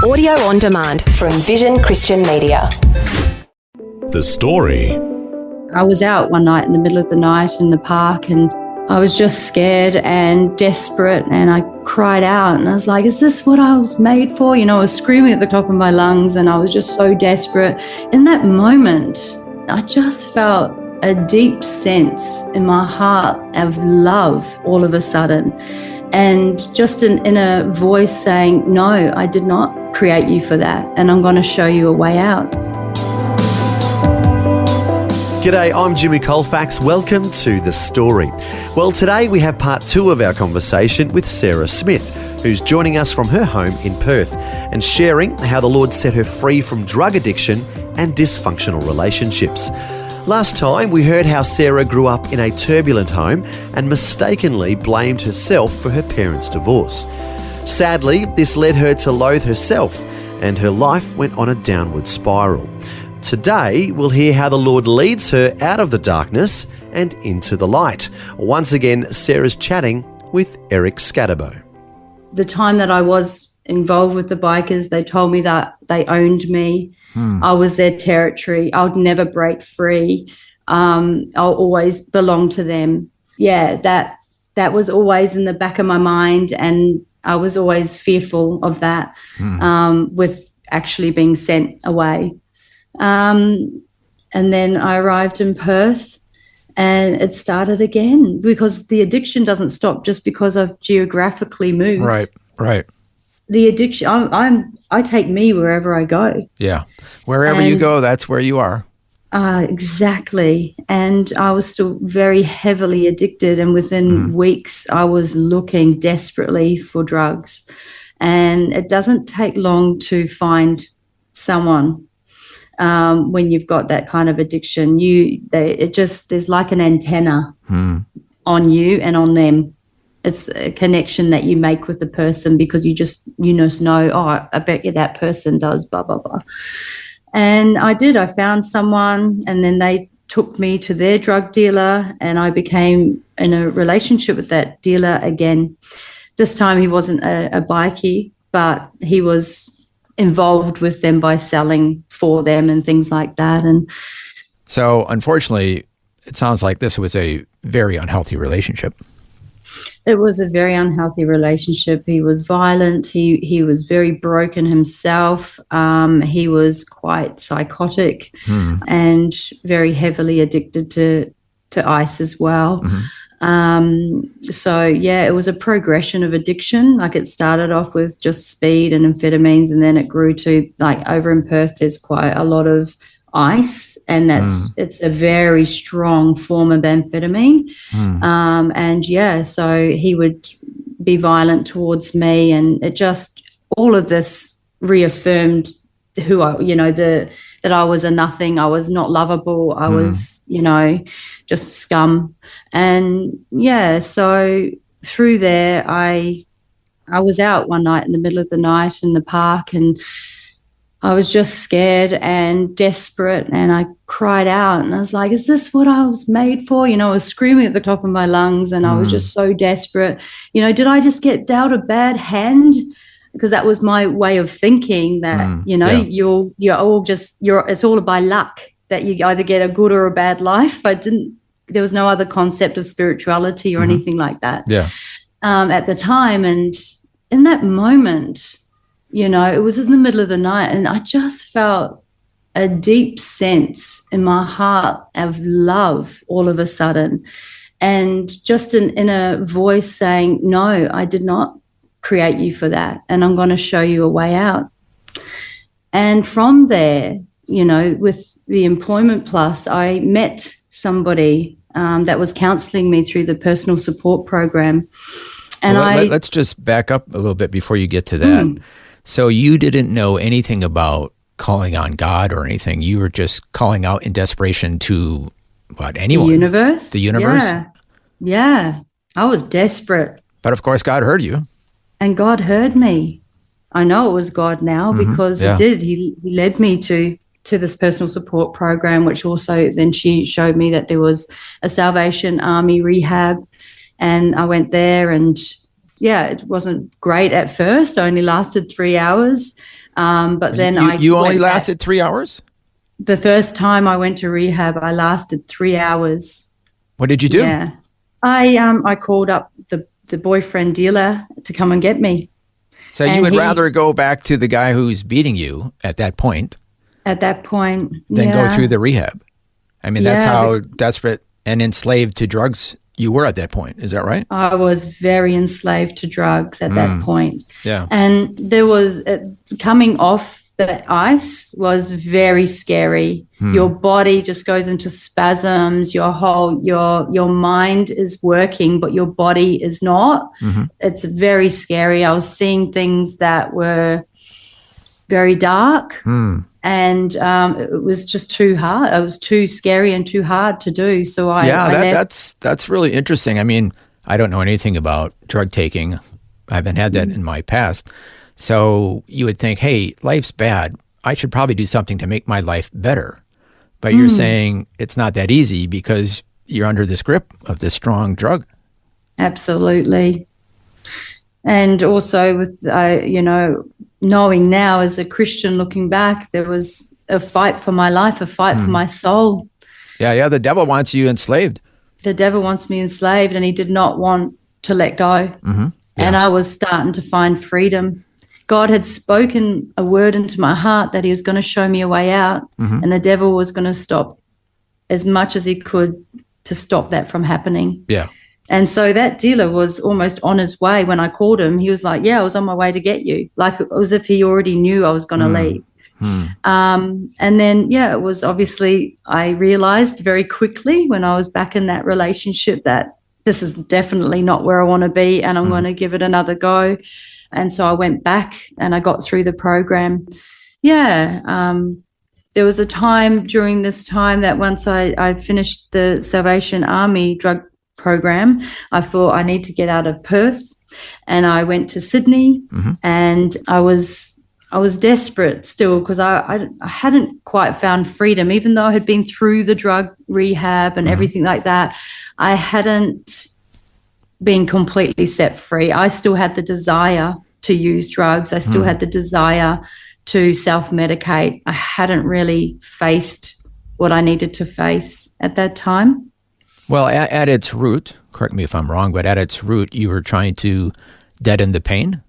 Audio on demand from Vision Christian Media. The story. I was out one night in the middle of the night in the park and I was just scared and desperate and I cried out and I was like, is this what I was made for? You know, I was screaming at the top of my lungs and I was just so desperate. In that moment, I just felt a deep sense in my heart of love all of a sudden. And just in a voice saying, no, I did not create you for that. And I'm going to show you a way out. G'day, I'm Jimmy Colefax. Welcome to The Story. Well, today we have part 2 of our conversation with Sarah Smith, who's joining us from her home in Perth and sharing how the Lord set her free from drug addiction and dysfunctional relationships. Last time we heard how Sarah grew up in a turbulent home and mistakenly blamed herself for her parents' divorce. Sadly, this led her to loathe herself and her life went on a downward spiral. Today, we'll hear how the Lord leads her out of the darkness and into the light. Once again, Sarah's chatting with Eric Scatterbo. The time that I was involved with the bikers, they told me that they owned me. I was their territory. I would never break free. I'll always belong to them. Yeah, that was always in the back of my mind, and I was always fearful of that with actually being sent away. And then I arrived in Perth and it started again because the addiction doesn't stop just because I've geographically moved. Right. The addiction, I take me wherever I go. Yeah. Wherever you go, that's where you are. Exactly. And I was still very heavily addicted. And within weeks, I was looking desperately for drugs. And it doesn't take long to find someone when you've got that kind of addiction. There's like an antenna on you and on them. It's a connection that you make with the person because you just know, oh, I bet you that person does blah, blah, blah. And I did. I found someone and then they took me to their drug dealer and I became in a relationship with that dealer again. This time he wasn't a bikie, but he was involved with them by selling for them and things like that. And so unfortunately, it sounds like this was a very unhealthy relationship. It was a very unhealthy relationship. He was violent. He was very broken himself. He was quite psychotic and very heavily addicted to ice as well. So, yeah, it was a progression of addiction. Like it started off with just speed and amphetamines, and then it grew to, like, over in Perth, there's quite a lot of ice, and it's a very strong form of amphetamine. And yeah, so he would be violent towards me, and it just, all of this reaffirmed who I, that I was a nothing. I was not lovable. I was, just scum. And yeah, so through there, I was out one night in the middle of the night in the park and I was just scared and desperate and I cried out and I was like, is this what I was made for? I was screaming at the top of my lungs and I was just so desperate. Did I just get dealt a bad hand? Because that was my way of thinking that, you're all just, it's all by luck that you either get a good or a bad life. There was no other concept of spirituality or anything like that at the time. And in that moment, it was in the middle of the night and I just felt a deep sense in my heart of love all of a sudden. And just in a voice saying, no, I did not create you for that. And I'm going to show you a way out. And from there, with the Employment Plus, I met somebody that was counseling me through the personal support program. And let's just back up a little bit before you get to that. So you didn't know anything about calling on God or anything. You were just calling out in desperation to what, anyone? The universe. The universe? Yeah. I was desperate. But of course, God heard you. And God heard me. I know it was God now because He did. He led me to this personal support program, which also then she showed me that there was a Salvation Army rehab. And I went there and, yeah, it wasn't great at first. It only lasted 3 hours. But then you only went lasted 3 hours? The first time I went to rehab, I lasted 3 hours. What did you do? Yeah. I called up the boyfriend dealer to come and get me. So you would rather go back to the guy who's beating you at that point than go through the rehab. I mean, that's how desperate and enslaved to drugs you were at that point. Is that right? I was very enslaved to drugs at that point. Yeah. And there was coming off the ice was very scary. Your body just goes into spasms. Your mind is working, but your body is not. It's very scary. I was seeing things that were very dark, and it was just too hard. It was too scary and too hard to do. So that's really interesting. I mean, I don't know anything about drug taking. I haven't had that in my past. So you would think, hey, life's bad. I should probably do something to make my life better. But you're saying it's not that easy because you're under this grip of this strong drug. Absolutely. And also with, knowing now as a Christian looking back, there was a fight for my life, a fight for my soul. Yeah. The devil wants you enslaved. The devil wants me enslaved, and he did not want to let go. And I was starting to find freedom. God had spoken a word into my heart that he was going to show me a way out, and the devil was going to stop as much as he could to stop that from happening. Yeah. And so that dealer was almost on his way when I called him. He was like, yeah, I was on my way to get you, like as if he already knew I was going to leave. And then, it was obviously, I realized very quickly when I was back in that relationship that this is definitely not where I want to be, and I'm going to give it another go. And so I went back and I got through the program. There was a time during this time that once I finished the Salvation Army drug program, I thought I need to get out of Perth, and I went to Sydney, and I was desperate still because I hadn't quite found freedom. Even though I had been through the drug rehab and everything like that, I hadn't been completely set free. I still had the desire to use drugs. I still had the desire to self-medicate. I hadn't really faced what I needed to face at that time. Well, at its root, correct me if I'm wrong, but at its root, you were trying to deaden the pain?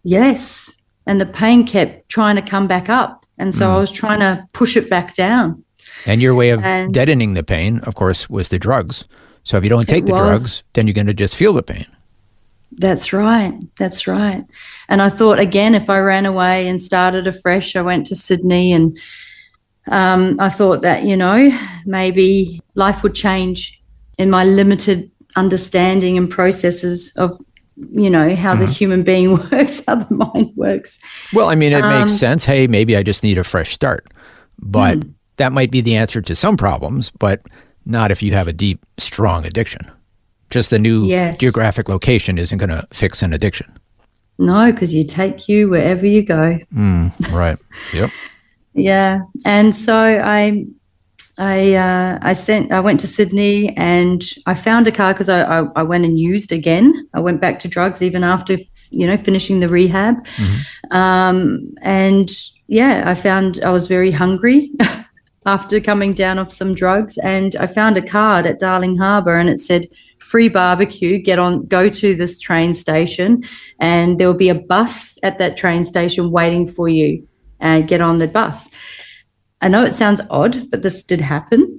Yes. And the pain kept trying to come back up. And so I was trying to push it back down. And your way of deadening the pain, of course, was the drugs. So if you don't take the drugs, then you're going to just feel the pain. That's right. And I thought, again, if I ran away and started afresh, I went to Sydney, and I thought that, maybe life would change in my limited understanding and processes of, how the human being works, how the mind works. Well, I mean, it makes sense. Hey, maybe I just need a fresh start. But that might be the answer to some problems, but not if you have a deep, strong addiction. Just a new geographic location isn't going to fix an addiction. No, because you take you wherever you go. Right. Yep. Yeah. And so I went to Sydney, and I found a car because I went and used again. I went back to drugs even after, finishing the rehab. I found I was very hungry after coming down off some drugs, and I found a card at Darling Harbour, and it said free barbecue, go to this train station, and there will be a bus at that train station waiting for you, and get on the bus. I know it sounds odd, but this did happen.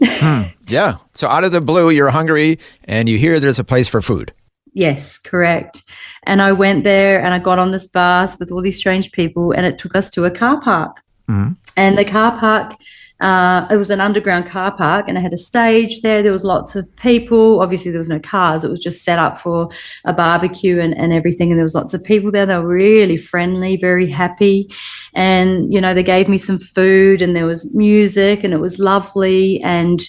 Yeah. So out of the blue, you're hungry and you hear there's a place for food. Yes, correct. And I went there and I got on this bus with all these strange people, and it took us to a car park. And the car park, it was an underground car park, and it had a stage there. There was lots of people. Obviously, there was no cars. It was just set up for a barbecue and everything. And there was lots of people there. They were really friendly, very happy. And, they gave me some food, and there was music, and it was lovely. And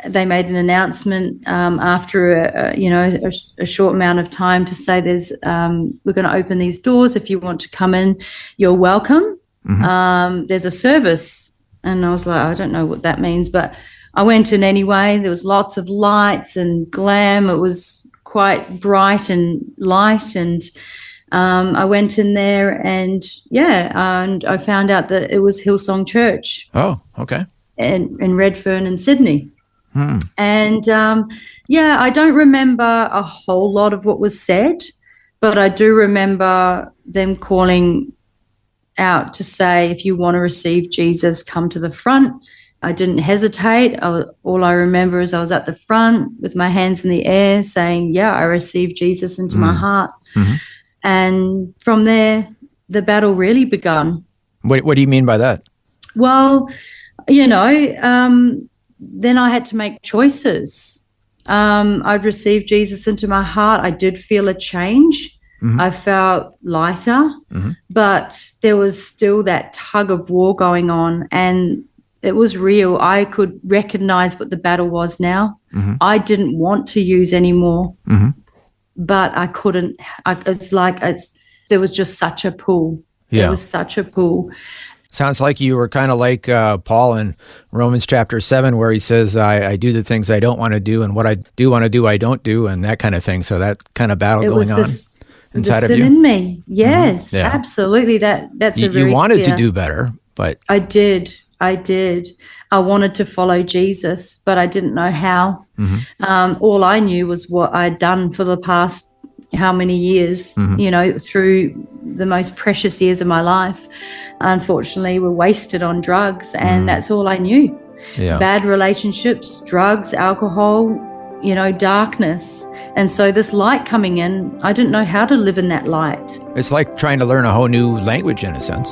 they made an announcement after a short amount of time to say we're going to open these doors. If you want to come in, you're welcome. There's a service. And I was like, I don't know what that means, but I went in anyway. There was lots of lights and glam. It was quite bright and light, and I went in there and I found out that it was Hillsong Church. Oh, okay. In Redfern and Sydney. And I don't remember a whole lot of what was said, but I do remember them calling out to say, if you want to receive Jesus, come to the front. I didn't hesitate. All I remember is I was at the front with my hands in the air saying, I received Jesus into my heart. Mm-hmm. And from there, the battle really begun. What do you mean by that? Well, then I had to make choices. I'd received Jesus into my heart. I did feel a change. Mm-hmm. I felt lighter, but there was still that tug of war going on, and it was real. I could recognize what the battle was now. Mm-hmm. I didn't want to use anymore, but I couldn't. There was just such a pull. Yeah. There was such a pull. Sounds like you were kind of like Paul in Romans chapter 7, where he says, I do the things I don't want to do, and what I do want to do, I don't do, and that kind of thing. So that kind of battle going on inside of you. In me. Yes, absolutely. That's a very You wanted clear. to do better, but... I did. I wanted to follow Jesus, but I didn't know how. Mm-hmm. All I knew was what I'd done for the past how many years, through the most precious years of my life, unfortunately, were wasted on drugs. And that's all I knew. Yeah. Bad relationships, drugs, alcohol, darkness. And so this light coming in, I didn't know how to live in that light. It's like trying to learn a whole new language in a sense.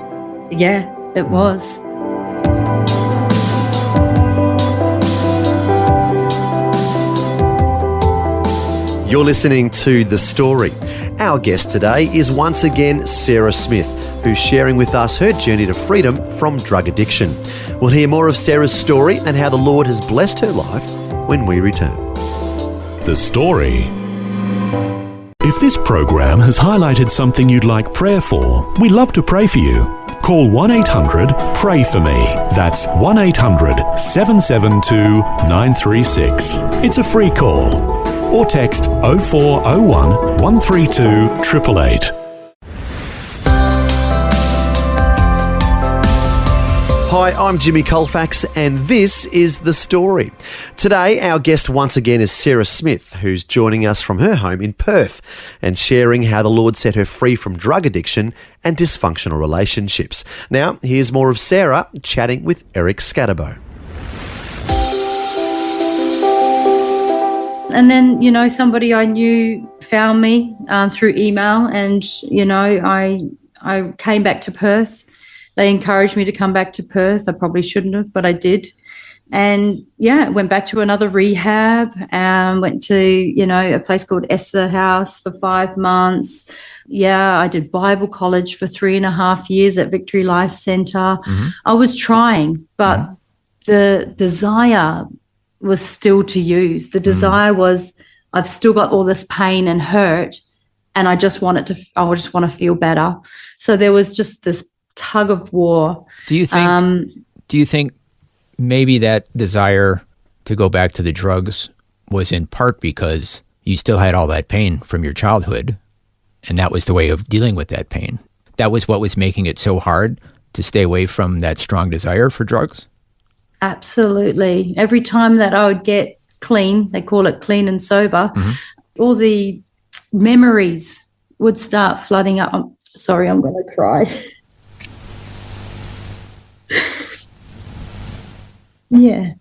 Yeah, it was. You're listening to The Story. Our guest today is once again Sarah Smith, who's sharing with us her journey to freedom from drug addiction. We'll hear more of Sarah's story and how the Lord has blessed her life when we return. The Story. If this program has highlighted something you'd like prayer for, we'd love to pray for you. Call 1-800-PRAY-FOR-ME. That's 1-800-772-936. It's a free call. Or text 0401 132 888. Hi, I'm Jimmy Colefax, and this is The Story. Today, our guest once again is Sarah Smith, who's joining us from her home in Perth and sharing how the Lord set her free from drug addiction and dysfunctional relationships. Now, here's more of Sarah chatting with Eric Scatterbo. And then, somebody I knew found me through email, and, I came back to Perth. They encouraged me to come back to Perth. I probably shouldn't have, but I did. And, went back to another rehab, went to, a place called Esther House for 5 months. I did Bible college for 3.5 years at Victory Life Centre. Mm-hmm. I was trying, but the desire was still to use. The desire was, I've still got all this pain and hurt, and I just want to feel better. So there was just this tug of war. Do you think maybe that desire to go back to the drugs was in part because you still had all that pain from your childhood, and that was the way of dealing with that pain? That was what was making it so hard to stay away from that strong desire for drugs? Absolutely. Every time that I would get clean, they call it clean and sober, all the memories would start flooding up. I'm sorry, I'm going to cry. Yeah,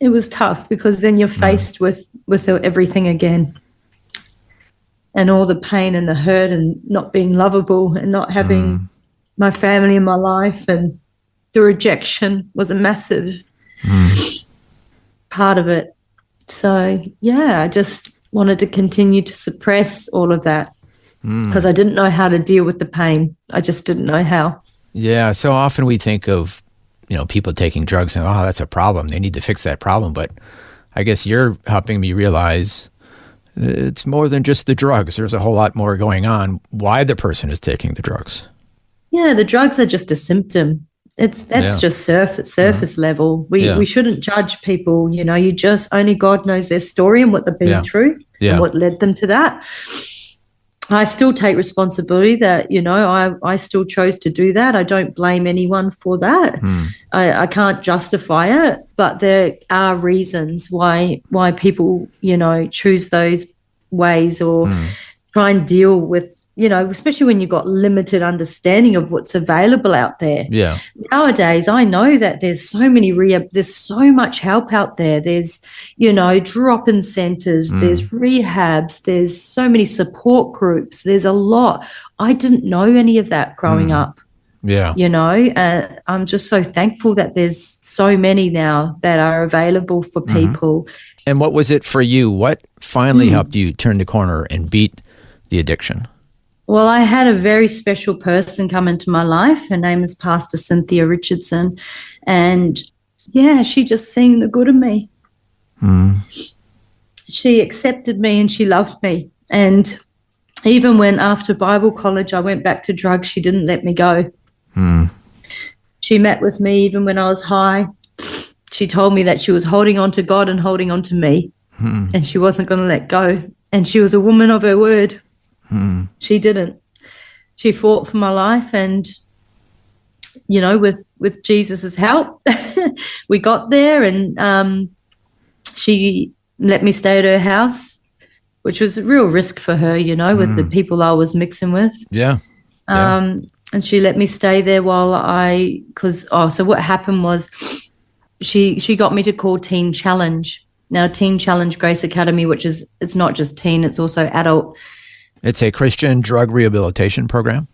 it was tough because then you're faced with everything again, and all the pain and the hurt and not being lovable and not having my family in my life, and the rejection was a massive part of it. So, I just wanted to continue to suppress all of that because I didn't know how to deal with the pain. I just didn't know how. Yeah, so often we think of, people taking drugs and, that's a problem. They need to fix that problem. But I guess you're helping me realize it's more than just the drugs. There's a whole lot more going on why the person is taking the drugs. Yeah, the drugs are just a symptom. That's just surface level. We shouldn't judge people. You just only God knows their story and what they've been through and what led them to that. I still take responsibility that, I still chose to do that. I don't blame anyone for that. I can't justify it, but there are reasons why people, choose those ways or try and deal with, especially when you've got limited understanding of what's available out there. Yeah. Nowadays, I know that there's so many there's so much help out there. There's, drop-in centers, there's rehabs, there's so many support groups. There's a lot. I didn't know any of that growing up. Yeah. I'm just so thankful that there's so many now that are available for people. And what was it for you? What finally helped you turn the corner and beat the addiction? Well, I had a very special person come into my life. Her name is Pastor Cynthia Richardson. And she just seen the good in me. She accepted me and she loved me. And even when after Bible college I went back to drugs, she didn't let me go. She met with me even when I was high. She told me that she was holding on to God and holding on to me. And she wasn't going to let go. And she was a woman of her word. She didn't. She fought for my life, and with Jesus's help, we got there. And she let me stay at her house, which was a real risk for her, with the people I was mixing with. Yeah. And she let me stay there so what happened was she got me to call Teen Challenge. Now, Teen Challenge Grace Academy, it's not just teen, it's also adult. It's a Christian drug rehabilitation program?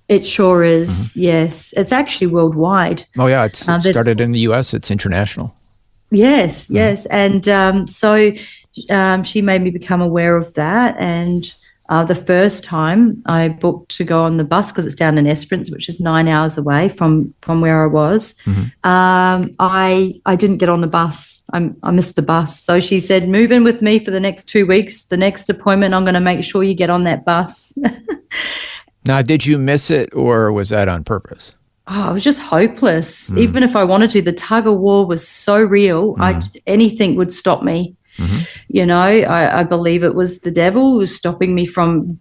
It sure is, yes. It's actually worldwide. Oh, yeah. It's started in the U.S. It's international. Yes. And so she made me become aware of that. And the first time I booked to go on the bus, because it's down in Esperance, which is 9 hours away from where I was, I didn't get on the bus. I missed the bus. So she said, move in with me for the next 2 weeks. The next appointment, I'm going to make sure you get on that bus. Now, did you miss it, or was that on purpose? Oh, I was just hopeless. Even if I wanted to, the tug of war was so real. Anything would stop me. I believe it was the devil who was stopping me from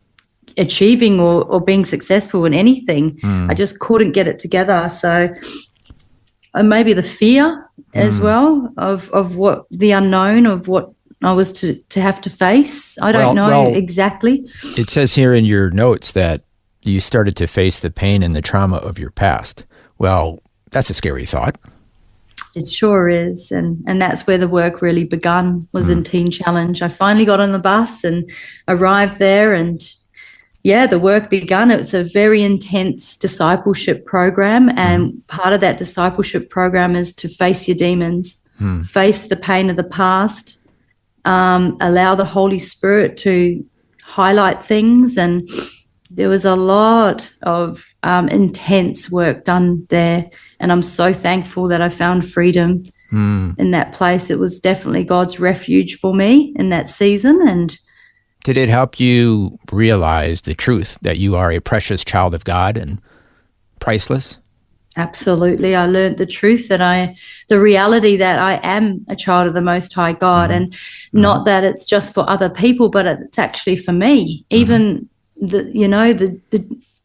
achieving or being successful in anything. I just couldn't get it together. So maybe the fear as well of what the unknown, of what I was to have to face. I don't know exactly. It says here in your notes that you started to face the pain and the trauma of your past. Well, that's a scary thought. It sure is. And that's where the work really begun, was in Teen Challenge. I finally got on the bus and arrived there, and the work begun. It's a very intense discipleship program, and part of that discipleship program is to face your demons, face the pain of the past, allow the Holy Spirit to highlight things. And there was a lot of intense work done there, and I'm so thankful that I found freedom in that place. It was definitely God's refuge for me in that season. And did it help you realize the truth that you are a precious child of God and priceless? Absolutely. I learned the truth the reality that I am a child of the Most High God, and not that it's just for other people, but it's actually for me. Even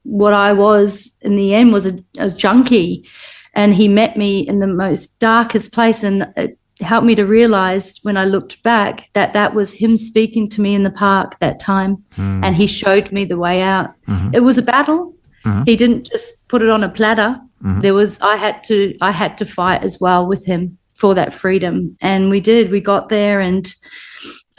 what I was in the end was a junkie, and he met me in the most darkest place, and it helped me to realize when I looked back that was him speaking to me in the park that time, and he showed me the way out. It was a battle. He didn't just put it on a platter. I had to fight as well with him for that freedom, and we got there, and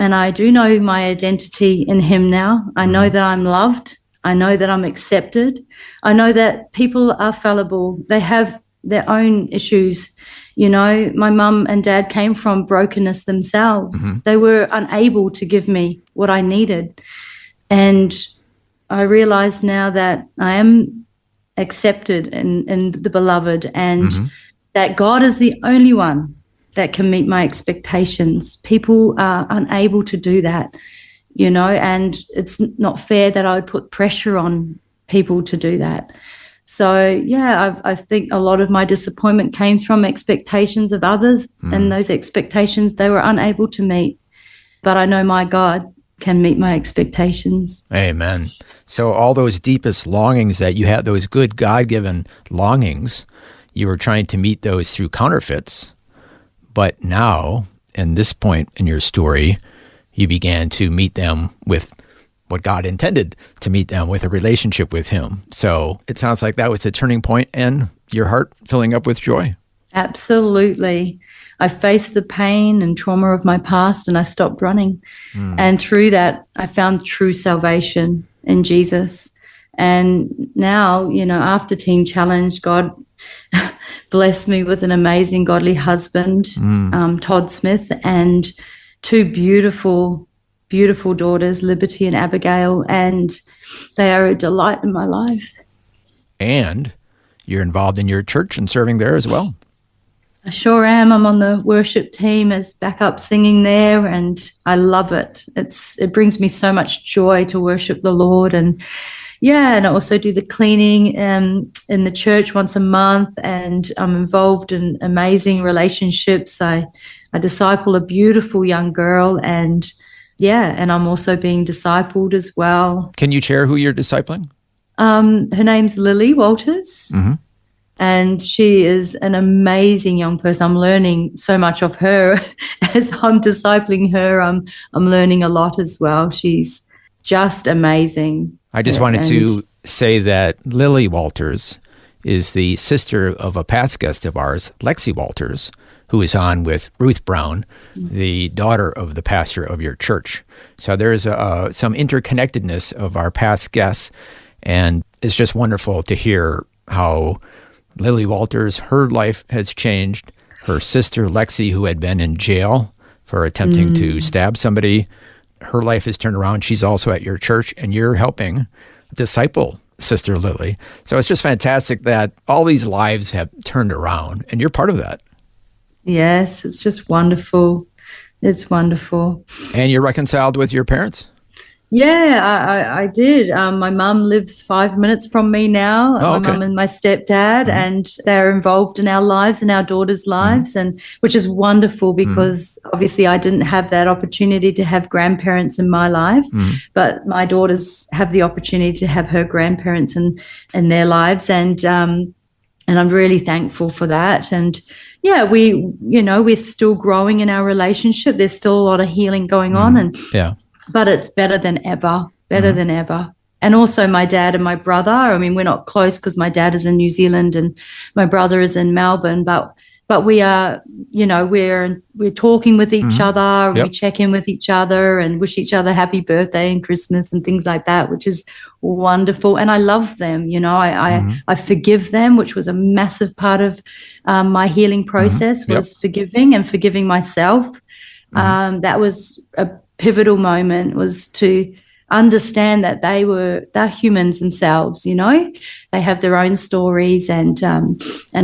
I do know my identity in him now. I know that I'm loved. I know that I'm accepted. I know that people are fallible. They have their own issues. My mum and dad came from brokenness themselves. They were unable to give me what I needed. And I realize now that I am accepted in the beloved, and that God is the only one that can meet my expectations. People are unable to do that, and it's not fair that I would put pressure on people to do that. So, I think a lot of my disappointment came from expectations of others, and those expectations they were unable to meet. But I know my God, can meet my expectations. Amen. So all those deepest longings that you had, those good God-given longings, you were trying to meet those through counterfeits. But now, in this point in your story, you began to meet them with what God intended to meet them, with a relationship with Him. So it sounds like that was a turning point and your heart filling up with joy. Absolutely. I faced the pain and trauma of my past and I stopped running. And through that, I found true salvation in Jesus. And now, after Teen Challenge, God blessed me with an amazing godly husband, Todd Smith, and two beautiful daughters, Liberty and Abigail, and they are a delight in my life. And you're involved in your church and serving there as well. I sure am. I'm on the worship team as backup singing there, and I love it. It brings me so much joy to worship the Lord. And I also do the cleaning in the church once a month, and I'm involved in amazing relationships. I disciple a beautiful young girl, and I'm also being discipled as well. Can you share who you're discipling? Her name's Lily Walters. Mm-hmm. And she is an amazing young person. I'm learning so much of her as I'm discipling her. I'm learning a lot as well. She's just amazing. I just wanted to say that Lily Walters is the sister of a past guest of ours, Lexi Walters, who is on with Ruth Brown, the daughter of the pastor of your church. So there's some interconnectedness of our past guests, and it's just wonderful to hear how Lily Walters, her life has changed. Her sister, Lexi, who had been in jail for attempting to stab somebody, her life has turned around. She's also at your church, and you're helping disciple Sister Lily. So it's just fantastic that all these lives have turned around, and you're part of that. Yes, it's just wonderful. It's wonderful. And you're reconciled with your parents? Yeah, I did. My mum lives 5 minutes from me now. Oh, okay. My mum and my stepdad, and they're involved in our lives and our daughters' lives, and which is wonderful because obviously I didn't have that opportunity to have grandparents in my life, but my daughters have the opportunity to have her grandparents in their lives, and I'm really thankful for that. And we're still growing in our relationship. There's still a lot of healing going on, but it's better than ever, than ever. And also my dad and my brother, I mean, we're not close because my dad is in New Zealand and my brother is in Melbourne, but we are, we're talking with each other, and we check in with each other and wish each other happy birthday and Christmas and things like that, which is wonderful. And I love them, I forgive them, which was a massive part of my healing process, was forgiving myself. That was a pivotal moment, was to understand that they're humans themselves, they have their own stories, and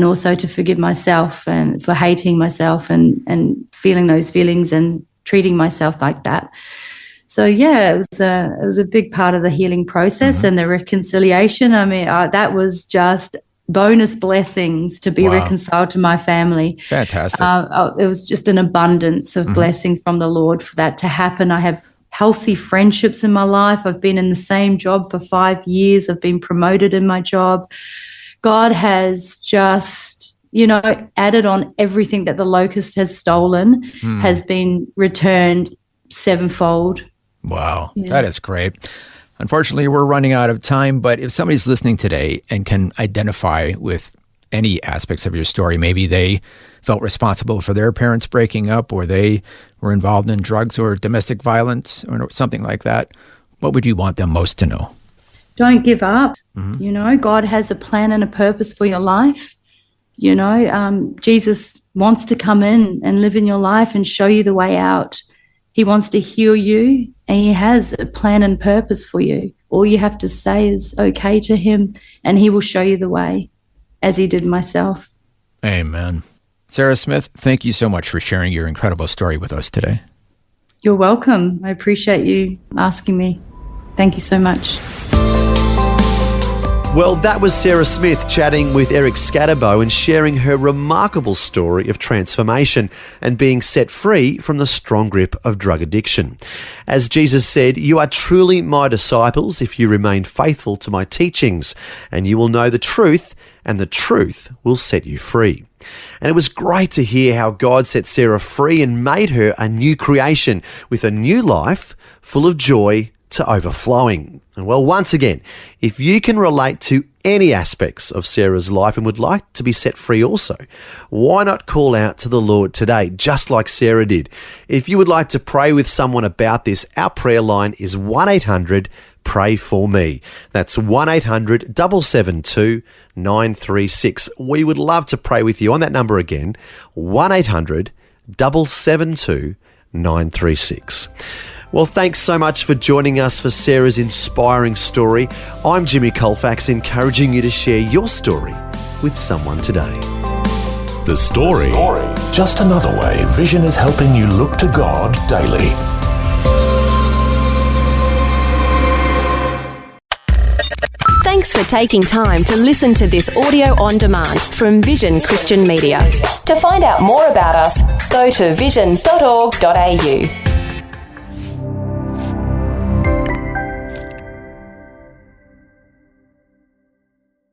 also to forgive myself and for hating myself and feeling those feelings and treating myself like that. So it was a big part of the healing process and the reconciliation. I mean, that was just bonus blessings to be reconciled to my family. Fantastic. It was just an abundance of blessings from the Lord for that to happen. I have healthy friendships in my life. I've been in the same job for 5 years. I've been promoted in my job. God has just, added on everything that the locust has stolen, has been returned sevenfold. Wow, that is great. Unfortunately, we're running out of time, but if somebody's listening today and can identify with any aspects of your story, maybe they felt responsible for their parents breaking up, or they were involved in drugs or domestic violence or something like that, what would you want them most to know? Don't give up. God has a plan and a purpose for your life. Jesus wants to come in and live in your life and show you the way out. He wants to heal you, and he has a plan and purpose for you. All you have to say is okay to him, and he will show you the way, as he did myself. Amen. Sarah Smith, thank you so much for sharing your incredible story with us today. You're welcome. I appreciate you asking me. Thank you so much. Well, that was Sarah Smith chatting with Eric Scatterbo and sharing her remarkable story of transformation and being set free from the strong grip of drug addiction. As Jesus said, "You are truly my disciples if you remain faithful to my teachings, and you will know the truth, and the truth will set you free." And it was great to hear how God set Sarah free and made her a new creation with a new life full of joy to overflowing. And well, once again, if you can relate to any aspects of Sarah's life and would like to be set free also, why not call out to the Lord today, just like Sarah did? If you would like to pray with someone about this, our prayer line is 1-800-PRAY-FOR-ME. That's 1-800-772-936. We would love to pray with you on that number again, 1-800-772-936. Well, thanks so much for joining us for Sarah's inspiring story. I'm Jimmy Colefax, encouraging you to share your story with someone today. The Story. Just another way Vision is helping you look to God daily. Thanks for taking time to listen to this audio on demand from Vision Christian Media. To find out more about us, go to vision.org.au.